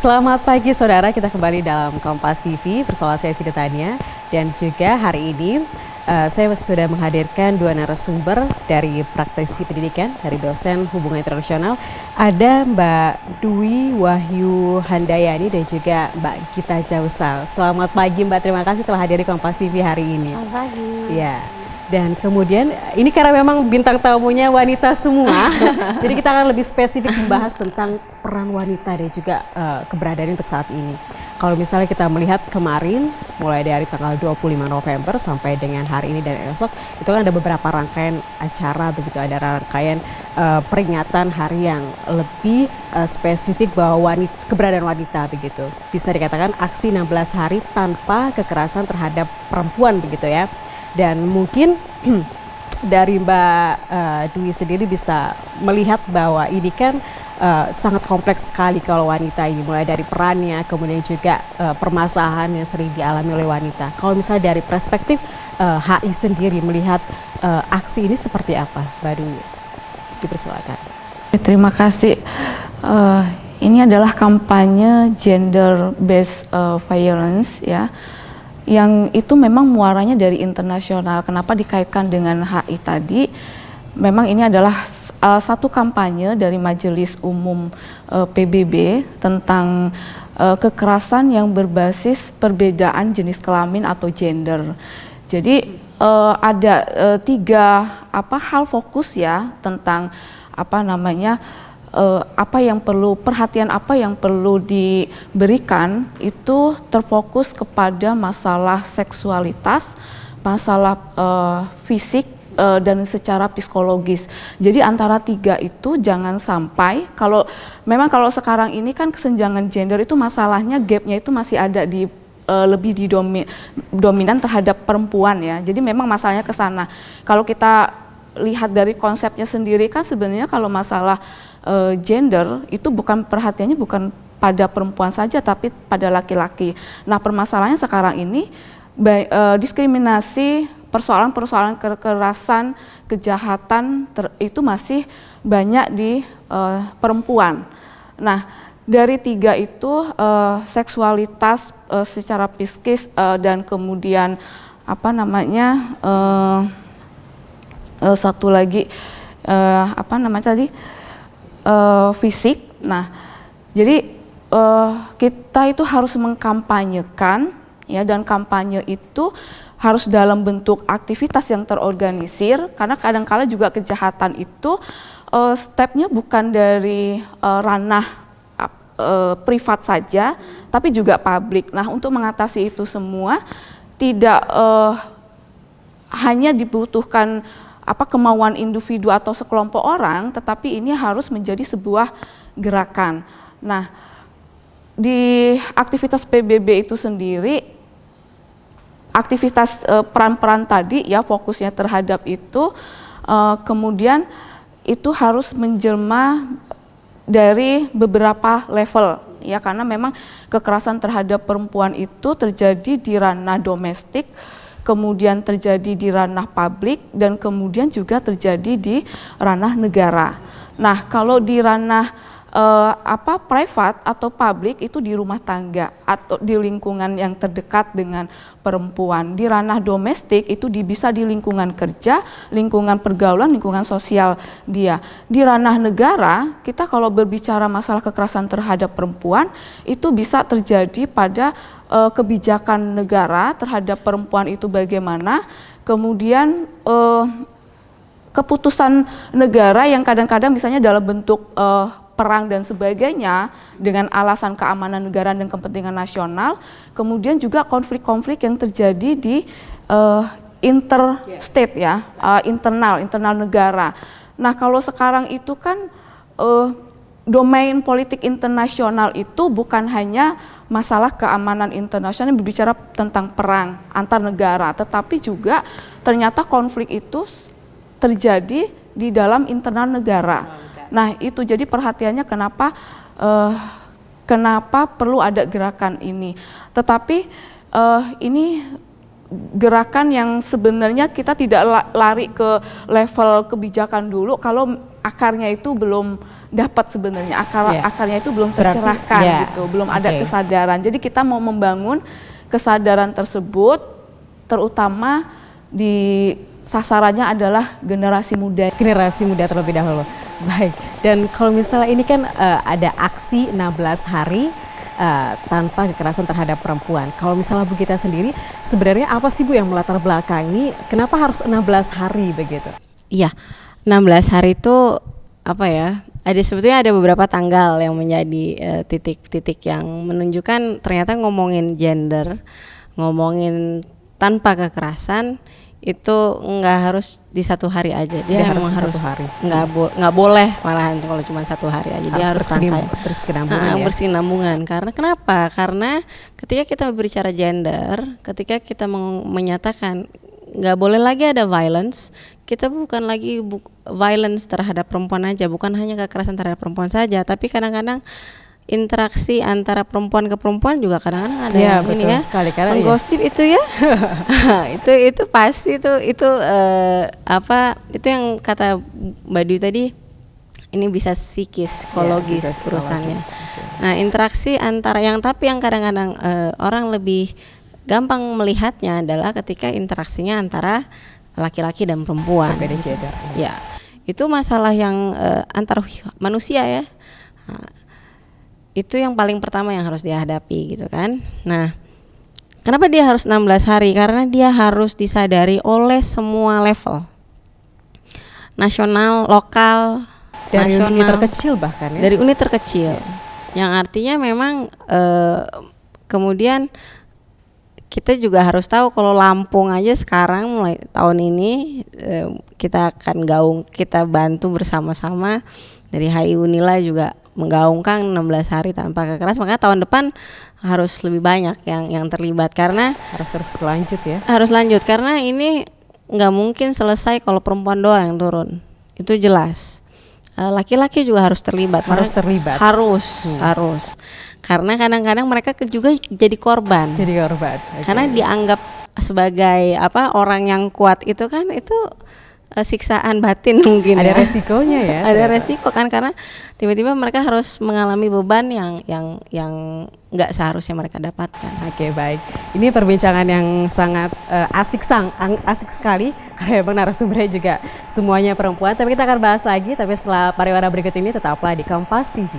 Selamat pagi saudara, kita kembali dalam Kompas TV bersama saya Siti Tania. Dan juga hari ini saya sudah menghadirkan dua narasumber dari praktisi pendidikan, dari dosen hubungan internasional. Ada Mbak Dwi Wahyu Handayani dan juga Mbak Gita Jausal. Selamat pagi Mbak, terima kasih telah hadir di Kompas TV hari ini. Selamat pagi. Ya. Dan kemudian ini karena memang bintang tamunya wanita semua, jadi kita akan lebih spesifik membahas tentang peran wanita dan juga keberadaan untuk saat ini. Kalau misalnya kita melihat kemarin, mulai dari tanggal 25 November sampai dengan hari ini dan esok, itu kan ada beberapa rangkaian acara, begitu ada rangkaian peringatan hari yang lebih spesifik bahwa keberadaan wanita begitu. Bisa dikatakan aksi 16 hari tanpa kekerasan terhadap perempuan begitu ya. Dan mungkin dari Mbak Dwi sendiri bisa melihat bahwa ini kan sangat kompleks sekali kalau wanita ini, mulai dari perannya, kemudian juga permasalahan yang sering dialami oleh wanita. Kalau misalnya dari perspektif HI sendiri melihat aksi ini seperti apa, Mbak Dwi? Dipersilakan. Terima kasih. Ini adalah kampanye gender based violence ya. Yang itu memang muaranya dari internasional. Kenapa dikaitkan dengan HI tadi? Memang ini adalah satu kampanye dari Majelis Umum PBB tentang kekerasan yang berbasis perbedaan jenis kelamin atau gender. Jadi ada tiga hal fokus ya tentang apa yang perlu perhatian, apa yang perlu diberikan itu terfokus kepada masalah seksualitas, masalah fisik dan secara psikologis. Jadi antara tiga itu jangan sampai kalau sekarang ini kan kesenjangan gender itu masalahnya gapnya itu masih ada di lebih dominan terhadap perempuan ya. Jadi memang masalahnya ke sana. Kalau kita lihat dari konsepnya sendiri kan sebenarnya kalau masalah gender itu perhatiannya bukan pada perempuan saja tapi pada laki-laki. Nah permasalahannya sekarang ini diskriminasi, persoalan-persoalan kekerasan, kejahatan itu masih banyak di perempuan. Nah dari tiga itu seksualitas secara psikis dan kemudian satu lagi fisik. Nah, jadi kita itu harus mengkampanyekan ya, dan kampanye itu harus dalam bentuk aktivitas yang terorganisir karena kadang-kala juga kejahatan itu stepnya bukan dari ranah privat saja, tapi juga publik. Nah, untuk mengatasi itu semua tidak hanya dibutuhkan kemauan individu atau sekelompok orang, tetapi ini harus menjadi sebuah gerakan. Nah, di aktivitas PBB itu sendiri, aktivitas peran-peran tadi ya fokusnya terhadap itu, kemudian itu harus menjelma dari beberapa level ya, karena memang kekerasan terhadap perempuan itu terjadi di ranah domestik, kemudian terjadi di ranah publik, dan kemudian juga terjadi di ranah negara. Nah, kalau di ranah privat atau publik itu di rumah tangga atau di lingkungan yang terdekat dengan perempuan. Di ranah domestik itu bisa di lingkungan kerja, lingkungan pergaulan, lingkungan sosial dia. Di ranah negara, kita kalau berbicara masalah kekerasan terhadap perempuan itu bisa terjadi pada kebijakan negara terhadap perempuan itu bagaimana, kemudian keputusan negara yang kadang-kadang misalnya dalam bentuk perang dan sebagainya dengan alasan keamanan negara dan kepentingan nasional, kemudian juga konflik-konflik yang terjadi di interstate ya, internal negara. Nah kalau sekarang itu kan domain politik internasional itu bukan hanya masalah keamanan internasional yang berbicara tentang perang antar negara, tetapi juga ternyata konflik itu terjadi di dalam internal negara. Nah itu jadi perhatiannya kenapa perlu ada gerakan ini. Tetapi ini gerakan yang sebenarnya kita tidak lari ke level kebijakan dulu. Kalau akarnya itu belum dapat sebenarnya, akarnya itu belum Berarti, tercerahkan gitu, belum ada kesadaran. Jadi kita mau membangun kesadaran tersebut, terutama di sasarannya adalah generasi muda. Generasi muda terlebih dahulu. Baik, dan kalau misalnya ini kan ada aksi 16 hari tanpa kekerasan terhadap perempuan. Kalau misalnya Bu Gita sendiri, sebenarnya apa sih Bu yang melatar belakangi kenapa harus 16 hari begitu? Iya, 16 hari itu apa ya? Sebetulnya ada beberapa tanggal yang menjadi titik-titik yang menunjukkan ternyata ngomongin gender, ngomongin tanpa kekerasan itu nggak harus di satu hari aja, dia memang harus hari. nggak boleh malahan kalau cuma satu hari aja, dia harus rangkai berkesinambungan. Karena kenapa? Karena ketika kita berbicara gender, ketika kita menyatakan nggak boleh lagi ada violence, kita bukan lagi violence terhadap perempuan aja, bukan hanya kekerasan terhadap perempuan saja, tapi kadang-kadang interaksi antara perempuan ke perempuan juga kadang-kadang ada yang ini ya, menggosip itu ya. itu pasti itu itu yang kata Mbak Dwi tadi, ini bisa psikologis urusannya. Nah, interaksi antara yang kadang-kadang orang lebih gampang melihatnya adalah ketika interaksinya antara laki-laki dan perempuan. Ya, itu masalah yang antar manusia ya. Itu yang paling pertama yang harus dihadapi gitu kan. Nah, kenapa dia harus 16 hari? Karena dia harus disadari oleh semua level. Nasional, lokal, dari nasional, unit terkecil bahkan ya. Dari unit terkecil. Yang artinya memang kemudian kita juga harus tahu kalau Lampung aja sekarang mulai tahun ini kita akan kita bantu bersama-sama dari HI Unila juga menggaungkan 16 hari tanpa kekerasan, maka tahun depan harus lebih banyak yang terlibat karena harus terus berlanjut ya. Harus lanjut karena ini nggak mungkin selesai kalau perempuan doang yang turun, itu jelas. Laki-laki juga harus terlibat. Harus. Karena kadang-kadang mereka juga jadi korban. Okay. Karena dianggap sebagai orang yang kuat itu kan itu siksaan batin mungkin. Ada resikonya ya. Ada resiko kan karena tiba-tiba mereka harus mengalami beban yang nggak seharusnya mereka dapatkan. Oke, baik. Ini perbincangan yang sangat asik sekali karena memang narasumbernya juga semuanya perempuan. Tapi kita akan bahas lagi tapi setelah pariwara berikut ini, tetaplah di Kompas TV.